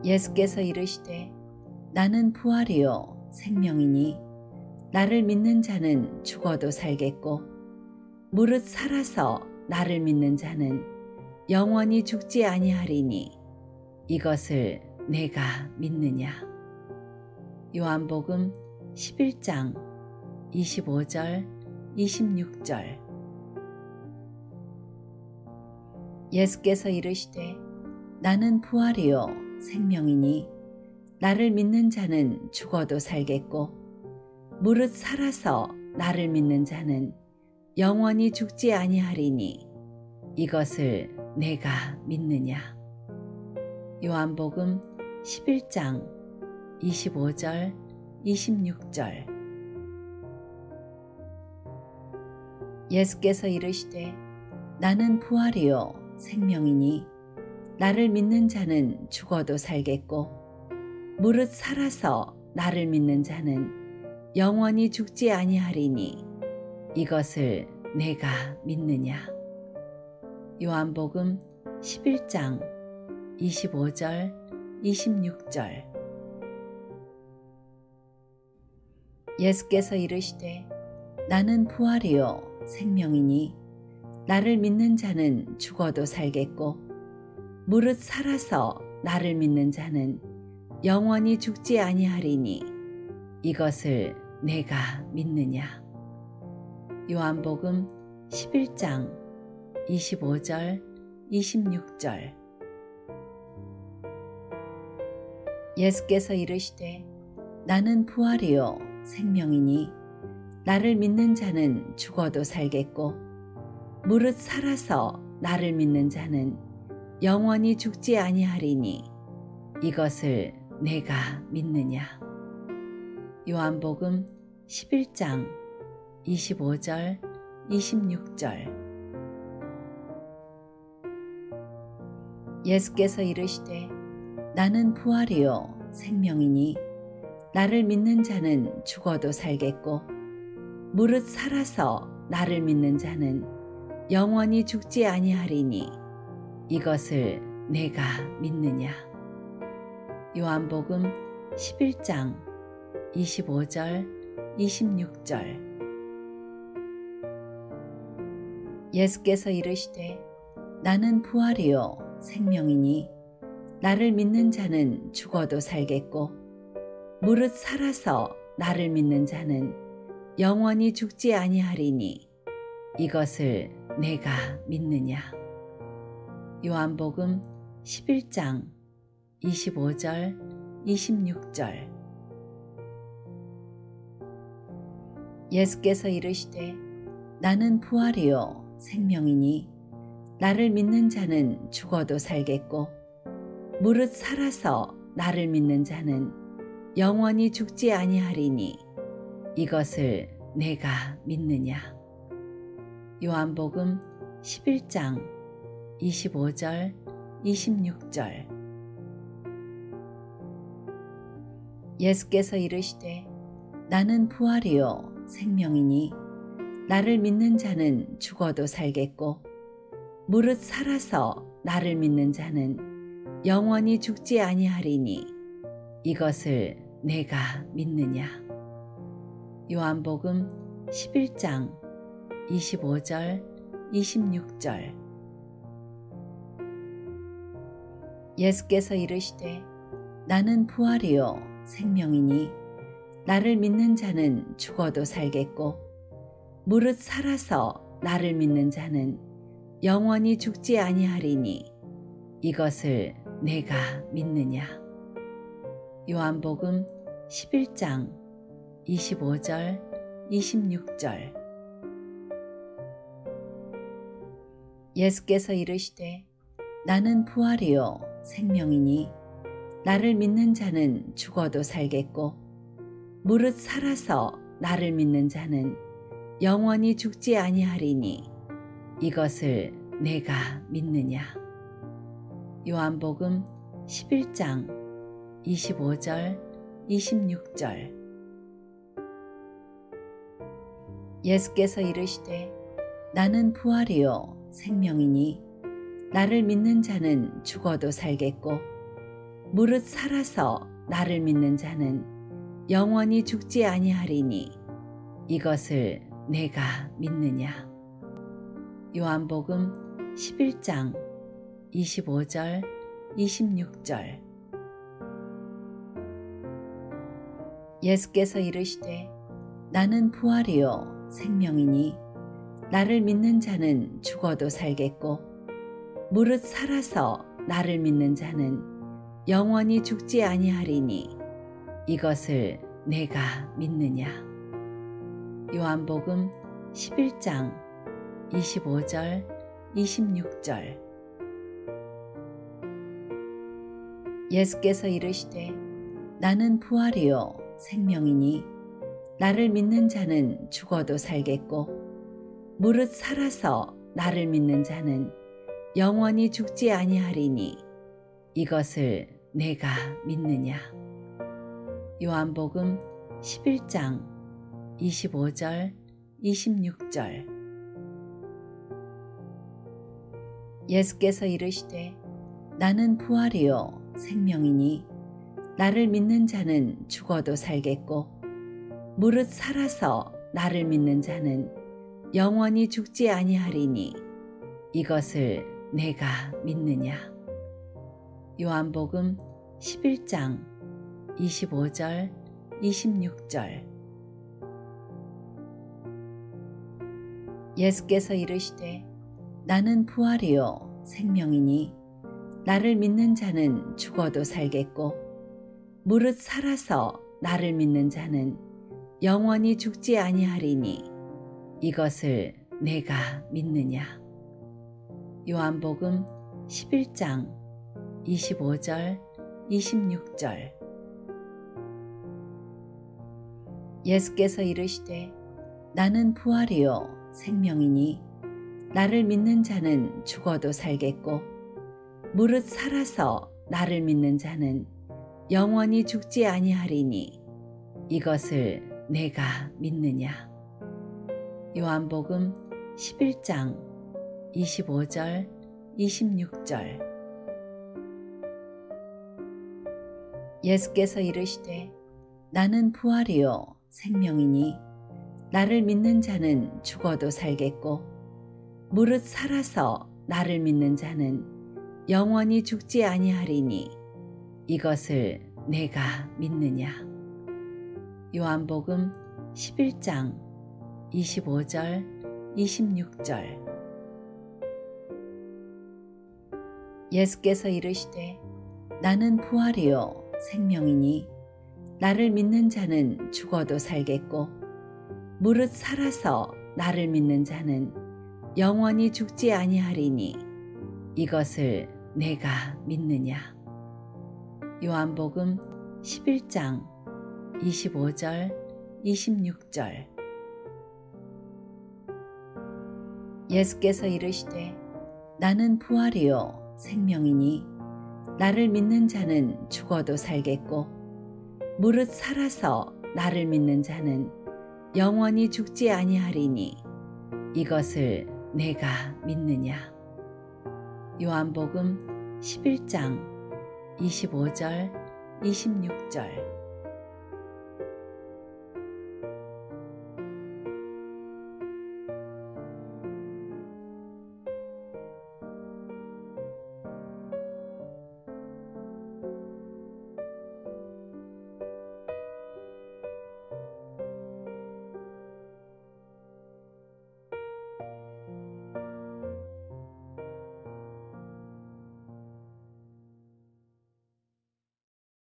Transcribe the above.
예수께서 이르시되 나는 부활이요 생명이니 나를 믿는 자는 죽어도 살겠고 무릇 살아서 나를 믿는 자는 영원히 죽지 아니하리니 이것을 내가 믿느냐. 요한복음 11장 25절 26절. 예수께서 이르시되 나는 부활이요 생명이니 나를 믿는 자는 죽어도 살겠고 무릇 살아서 나를 믿는 자는 영원히 죽지 아니하리니 이것을 내가 믿느냐. 요한복음 11장 25절 26절. 예수께서 이르시되 나는 부활이요 생명이니 나를 믿는 자는 죽어도 살겠고 무릇 살아서 나를 믿는 자는 영원히 죽지 아니하리니 이것을 내가 믿느냐. 요한복음 11장 25절 26절. 예수께서 이르시되 나는 부활이요 생명이니 나를 믿는 자는 죽어도 살겠고 무릇 살아서 나를 믿는 자는 영원히 죽지 아니하리니 이것을 내가 믿느냐. 요한복음 11장 25절 26절. 예수께서 이르시되 나는 부활이요 생명이니 나를 믿는 자는 죽어도 살겠고 무릇 살아서 나를 믿는 자는 영원히 죽지 아니하리니 이것을 내가 믿느냐. 요한복음 11장 25절 26절. 예수께서 이르시되 나는 부활이요 생명이니 나를 믿는 자는 죽어도 살겠고 무릇 살아서 나를 믿는 자는 영원히 죽지 아니하리니 이것을 내가 믿느냐. 요한복음 11장 25절 26절. 예수께서 이르시되 나는 부활이요 생명이니 나를 믿는 자는 죽어도 살겠고 무릇 살아서 나를 믿는 자는 영원히 죽지 아니하리니 이것을 내가 믿느냐. 요한복음 11장 25절 26절. 예수께서 이르시되 나는 부활이요 생명이니 나를 믿는 자는 죽어도 살겠고 무릇 살아서 나를 믿는 자는 영원히 죽지 아니하리니 이것을 내가 믿느냐. 요한복음 11장 25절 26절. 예수께서 이르시되 나는 부활이요 생명이니 나를 믿는 자는 죽어도 살겠고 무릇 살아서 나를 믿는 자는 영원히 죽지 아니하리니 이것을 내가 믿느냐. 요한복음 11장 25절 26절. 예수께서 이르시되 나는 부활이요 생명이니 나를 믿는 자는 죽어도 살겠고 무릇 살아서 나를 믿는 자는 영원히 죽지 아니하리니 이것을 내가 믿느냐. 요한복음 11장 25절 26절. 예수께서 이르시되 나는 부활이요 생명이니 나를 믿는 자는 죽어도 살겠고 무릇 살아서 나를 믿는 자는 영원히 죽지 아니하리니 이것을 내가 믿느냐. 요한복음 11장 25절 26절. 예수께서 이르시되 나는 부활이요 생명이니 나를 믿는 자는 죽어도 살겠고 무릇 살아서 나를 믿는 자는 영원히 죽지 아니하리니 이것을 내가 믿느냐. 요한복음 11장 25절 26절. 예수께서 이르시되 나는 부활이요 생명이니 나를 믿는 자는 죽어도 살겠고 무릇 살아서 나를 믿는 자는 영원히 죽지 아니하리니 이것을 내가 믿느냐. 요한복음 11장 25절 26절. 예수께서 이르시되 나는 부활이요 생명이니 나를 믿는 자는 죽어도 살겠고 무릇 살아서 나를 믿는 자는 영원히 죽지 아니하리니 이것을 내가 믿느냐. 요한복음 11장 25절 26절. 예수께서 이르시되 나는 부활이요 생명이니 나를 믿는 자는 죽어도 살겠고 무릇 살아서 나를 믿는 자는 영원히 죽지 아니하리니 이것을 내가 믿느냐. 요한복음 11장 25절 26절. 예수께서 이르시되 나는 부활이요 생명이니 나를 믿는 자는 죽어도 살겠고 무릇 살아서 나를 믿는 자는 영원히 죽지 아니하리니 이것을 내가 믿느냐. 요한복음 11장 25절 26절. 예수께서 이르시되 나는 부활이요 생명이니 나를 믿는 자는 죽어도 살겠고 무릇 살아서 나를 믿는 자는 영원히 죽지 아니하리니 이것을 내가 믿느냐. 요한복음 11장 25절 26절. 예수께서 이르시되 나는 부활이요 생명이니 나를 믿는 자는 죽어도 살겠고 무릇 살아서 나를 믿는 자는 영원히 죽지 아니하리니 이것을 내가 믿느냐. 요한복음 11장 25절 26절. 예수께서 이르시되 나는 부활이요 생명이니 나를 믿는 자는 죽어도 살겠고 무릇 살아서 나를 믿는 자는 영원히 죽지 아니하리니 이것을 내가 믿느냐. 요한복음 11장 25절 26절. 예수께서 이르시되 나는 부활이요 생명이니 나를 믿는 자는 죽어도 살겠고 무릇 살아서 나를 믿는 자는 영원히 죽지 아니하리니 이것을 내가 믿느냐. 요한복음 11장 25절 26절.